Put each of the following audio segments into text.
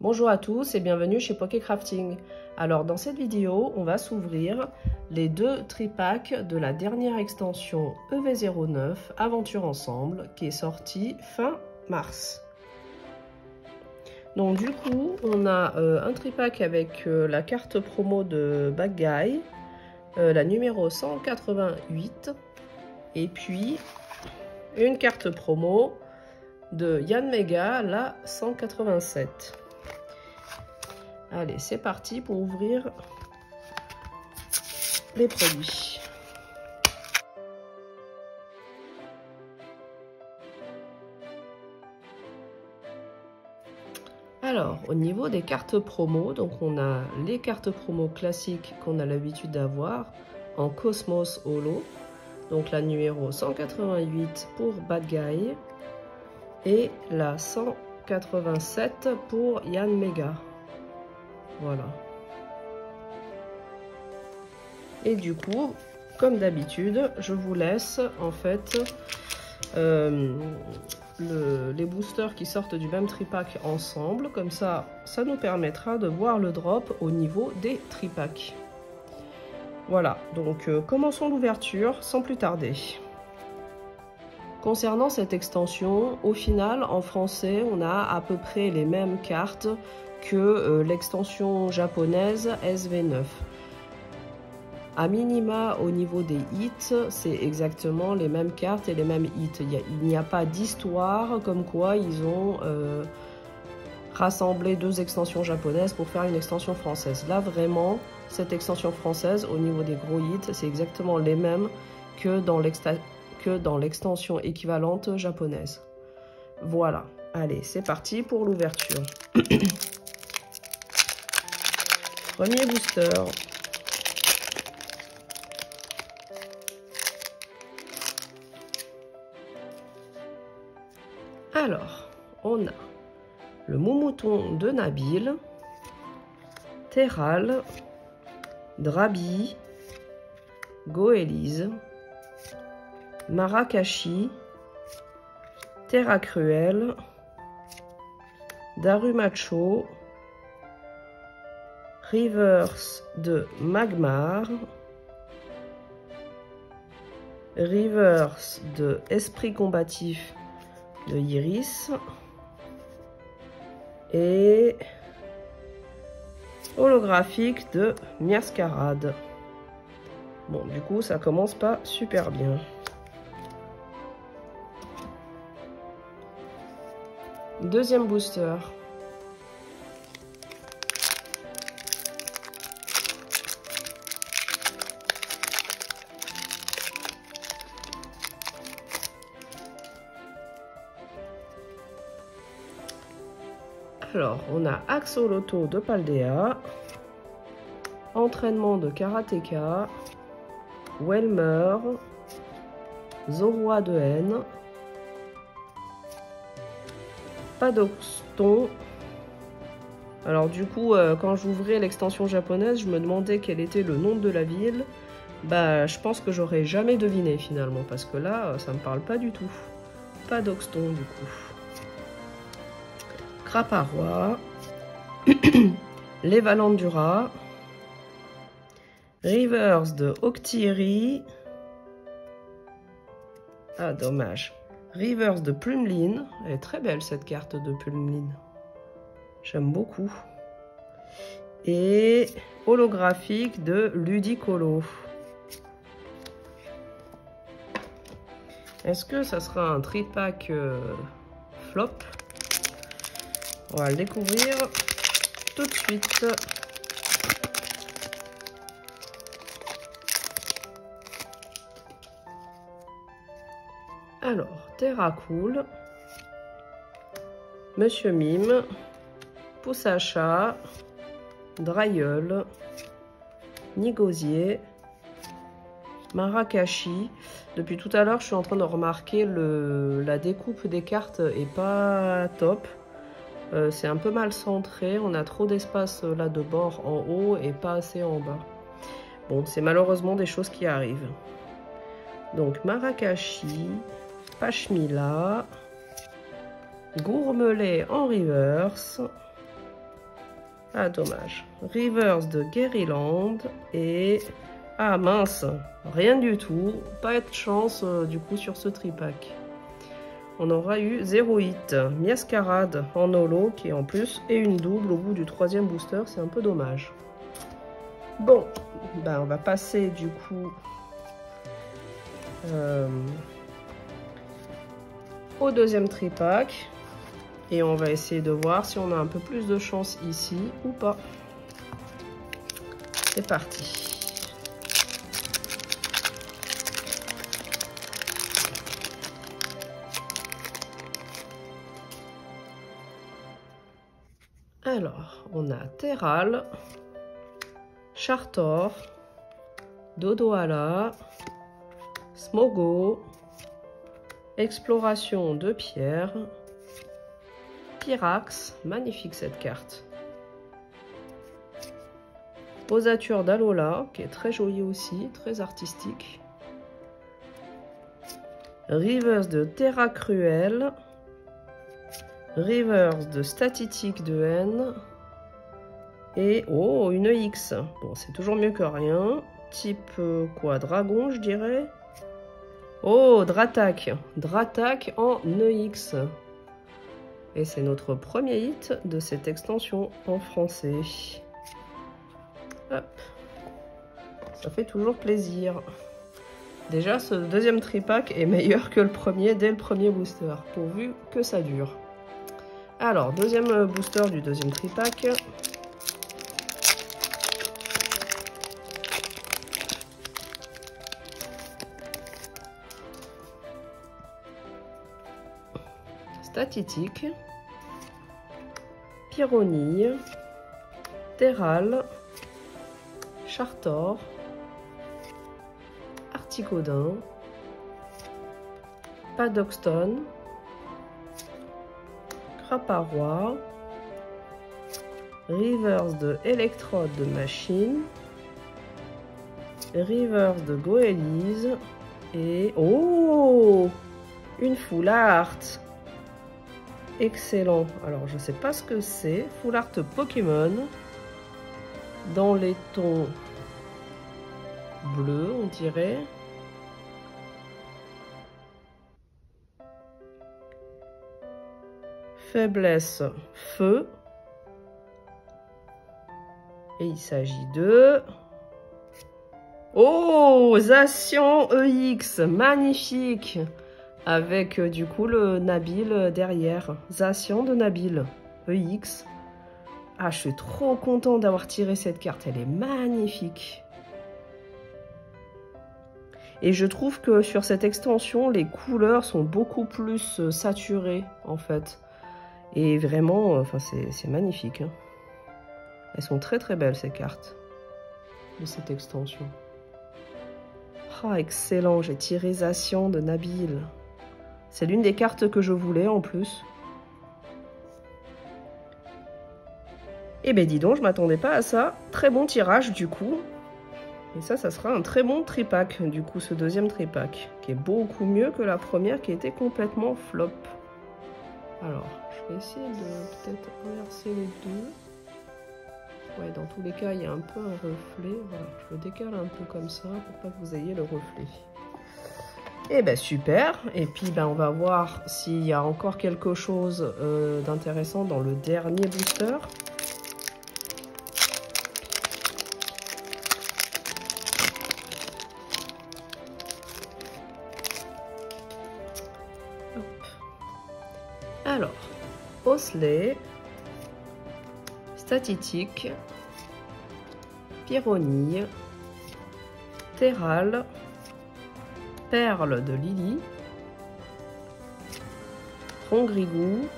Bonjour à tous et bienvenue chez Pokécrafting. Alors dans cette vidéo, on va s'ouvrir les deux tripacks de la dernière extension EV09 Aventure Ensemble qui est sortie fin mars. Donc du coup, on a un tripack avec la carte promo de Bad Guy, la numéro 188, et puis une carte promo de Yanmega, la 187. Allez, c'est parti pour ouvrir les produits. Alors, au niveau des cartes promo, donc on a les cartes promo classiques qu'on a l'habitude d'avoir en Cosmos Holo. Donc la numéro 188 pour Bad Guy et la 187 pour Yanmega. Voilà. Et du coup, comme d'habitude, je vous laisse en fait les boosters qui sortent du même tripack ensemble. Comme ça nous permettra de voir le drop au niveau des tripacks. Voilà, donc commençons l'ouverture sans plus tarder. Concernant cette extension, au final, en français, on a à peu près les mêmes cartes que l'extension japonaise SV9. A minima, au niveau des hits, c'est exactement les mêmes cartes et les mêmes hits. Il n'y a pas d'histoire comme quoi ils ont rassemblé deux extensions japonaises pour faire une extension française. Là, vraiment, cette extension française, au niveau des gros hits, c'est exactement les mêmes que dans l'extension équivalente japonaise. Voilà. Allez, c'est parti pour l'ouverture. Premier booster. Alors, on a le Moumouton de Nabil, Terral, Drabi, Goélise, Marakashi, Terra Cruel, Darumacho, Reverse de Magmar, Reverse de Esprit Combatif de Iris et holographique de Miascarade. Bon, du coup, ça commence pas super bien. Deuxième booster. Alors, on a Axoloto de Paldea, Entraînement de Karateka, Welmer, Zorua de Haine, Padoxton. Alors du coup, quand j'ouvrais l'extension japonaise, je me demandais quel était le nom de la ville. Bah, je pense que j'aurais jamais deviné finalement, parce que là, ça me parle pas du tout. Padoxton du coup. Craparois, les Valandura, Rivers de Octiri, ah dommage, Rivers de Plumeline, elle est très belle cette carte de Plumeline, j'aime beaucoup, et holographique de Ludicolo. Est-ce que ça sera un tripack flop? On va le découvrir tout de suite. Alors, Terra Cool, Monsieur Mime, Poussacha, Drailleul, Nigosier, Marakashi. Depuis tout à l'heure, je suis en train de remarquer la découpe des cartes est pas top. C'est un peu mal centré, on a trop d'espace là de bord en haut et pas assez en bas. Bon, c'est malheureusement des choses qui arrivent. Donc Marakashi, Pashmila, Gourmelet en reverse, Ah, dommage. Reverse de Garyland et... Ah mince, rien du tout. Pas de chance du coup sur ce tripack. On aura eu 0 hit. Miascarade en holo qui en plus et une double au bout du 3e booster. C'est un peu dommage. Bon, ben on va passer du coup au 2e tripack. Et on va essayer de voir si on a un peu plus de chance ici ou pas. C'est parti. Alors, on a Terral, Chartor, Dodoala, Smogo, Exploration de pierre, Pyrax, magnifique cette carte. Posature d'Alola, qui est très jolie aussi, très artistique. Reverse de Terra Cruel. Reverse de Statistique de N. Et oh, une X. Bon, c'est toujours mieux que rien. Type quoi? Dragon, je dirais. Oh, Dratak. Dratak en EX. Et c'est notre premier hit de cette extension en français. Hop. Ça fait toujours plaisir. Déjà, ce 2e tripack est meilleur que le premier dès le premier booster, pourvu que ça dure. Alors, 2e booster du 2e tripack. Statistique. Pyronille. Terral. Chartor. Articodin. Padoxton. Craparois. Reverse de Électrode de Machine. Reverse de Goélise. Et... Oh! Une full art. Excellent. Alors, je sais pas ce que c'est. Full art Pokémon. Dans les tons bleus, on dirait. Faiblesse, feu. Et il s'agit de... Oh, Zacian EX, magnifique. Avec du coup le Nabil derrière. Zacian de Nabil EX. Ah, je suis trop content d'avoir tiré cette carte. Elle est magnifique. Et je trouve que sur cette extension, les couleurs sont beaucoup plus saturées, en fait. Et vraiment, enfin, c'est magnifique. Hein. Elles sont très très belles, ces cartes. De cette extension. Ah, excellent. J'ai tiré Zacian de Nabil. C'est l'une des cartes que je voulais, en plus. Eh ben dis donc, je m'attendais pas à ça. Très bon tirage du coup. Et ça sera un très bon tripack du coup, ce 2e tripack. Qui est beaucoup mieux que la première qui était complètement flop. Alors, je vais essayer de peut-être inverser les deux. Ouais, dans tous les cas, il y a un peu un reflet. Voilà, je le décale un peu comme ça pour pas que vous ayez le reflet. Et ben super. Et puis ben on va voir s'il y a encore quelque chose d'intéressant dans le dernier booster. Alors, Osley, Statistique, Pyronille, Terral, Perle de Lily, Rongrigou,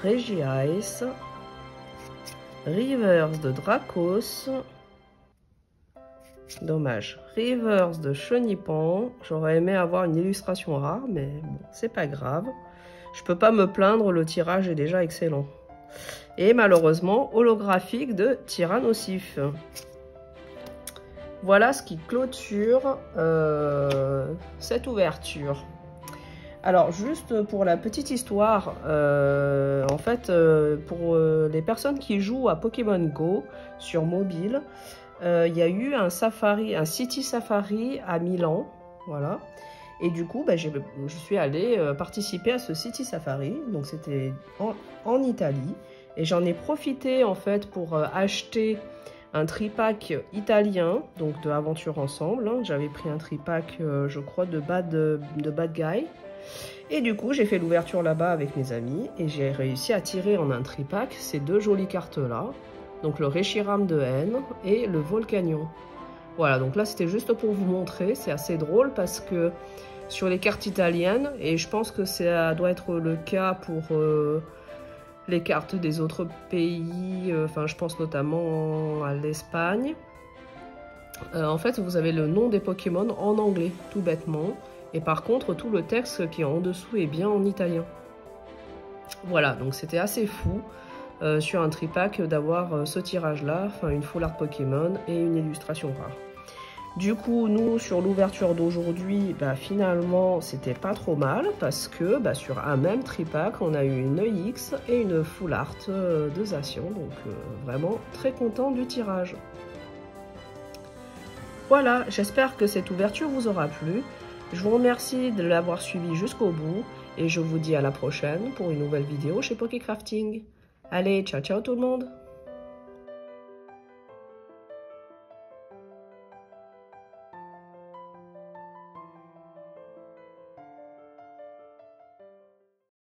Regice, Reverse de Dracos, dommage, Reverse de Chenipan. J'aurais aimé avoir une illustration rare, mais bon, c'est pas grave. Je peux pas me plaindre, le tirage est déjà excellent. Et malheureusement, holographique de Tyrannosif. Voilà ce qui clôture cette ouverture. Alors, juste pour la petite histoire, en fait, pour les personnes qui jouent à Pokémon Go sur mobile, il y a eu un safari, un City Safari à Milan, voilà. Et du coup, je suis allée participer à ce City Safari, donc c'était en Italie. Et j'en ai profité en fait pour acheter un tripack italien, donc de Aventure Ensemble. Hein. J'avais pris un tripack, je crois, de Bad Guy. Et du coup, j'ai fait l'ouverture là-bas avec mes amis et j'ai réussi à tirer en un tripack ces deux jolies cartes-là. Donc le Reshiram de N et le Volcanion. Voilà, donc là, c'était juste pour vous montrer. C'est assez drôle parce que sur les cartes italiennes, et je pense que ça doit être le cas pour les cartes des autres pays, enfin je pense notamment à l'Espagne. En fait, vous avez le nom des Pokémon en anglais, tout bêtement. Et par contre, tout le texte qui est en dessous est bien en italien. Voilà, donc c'était assez fou sur un tripack d'avoir ce tirage-là, enfin une full art Pokémon et une illustration rare. Du coup, nous, sur l'ouverture d'aujourd'hui, finalement, c'était pas trop mal parce que sur un même tripack, on a eu une EX et une full art de Zacian. Donc, vraiment très content du tirage. Voilà, j'espère que cette ouverture vous aura plu. Je vous remercie de l'avoir suivi jusqu'au bout et je vous dis à la prochaine pour une nouvelle vidéo chez Pokécrafting. Allez, ciao ciao tout le monde!